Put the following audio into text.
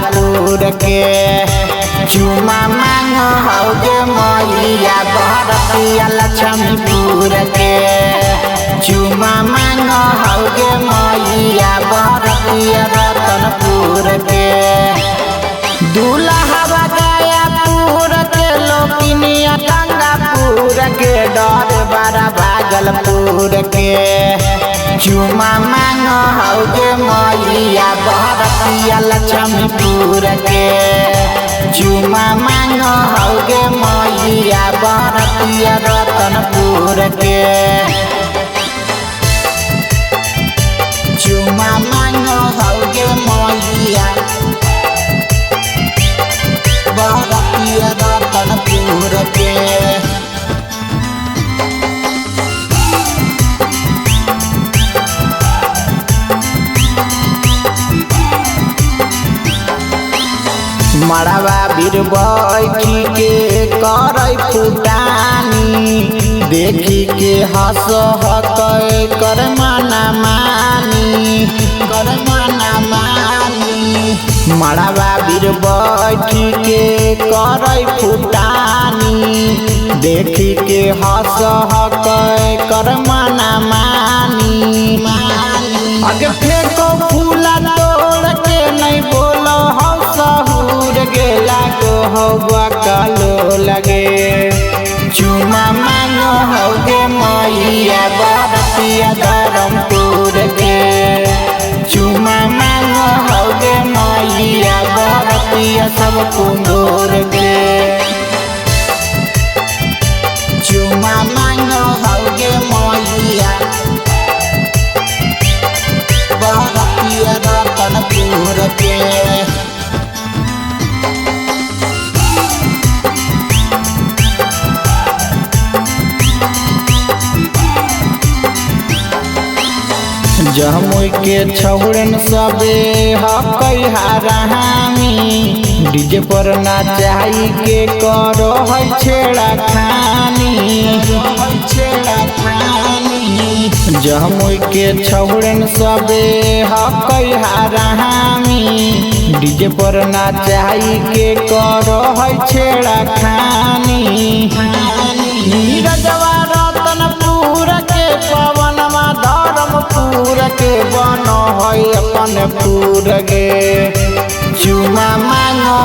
भागलपुर के चुमा मांगो हौगे मैया बहरतिया लक्ष्मीपुर के चुमा मांगो हौगे मैया बहरतिया रतनपुर के दूल्हा गयापुर के लोकिनिया गंगापुर के डर बड़ा भागलपुर के चुमा मांगो हौगे मैया बहरतिया लक्ष्मीपुर के चुमा मांगो हौगे मैया बहरतिया रतनपुर के चुमा मांगो हौगे मैया बहरतिया रतनपुर के मड़वा बीर बैठी के करई फुटानी देखी के हंस हकै कर माना मानी मड़वा बीर बैठी के करई फुटानी देखी के हंस हकै कर माना मानी अगे फेंको फूला तोड़ के नहीं बोलो हौसहूर गेला को हौवा कालो लगे चुमा मांगो हौगे मैया बहरतिया धर्मपुर के चुमा मांगो हौगे मैया बहरतिया सब कुंदूर के चुमा मांगो हौगे मैया बहरतिया रतनपुर के जमुई के छौड़न सबे हकै हारामी डीजे पर नाचाई के करो है छेड़ा खानी जमुई के छौड़न सबे हकै हारामी डीजे पर नाचाई के करो है छेड़ा खानी नीरजवा रतनपुर के पवनमा धर्मपुर के बनो है अपन पुर गे चुमा मांगो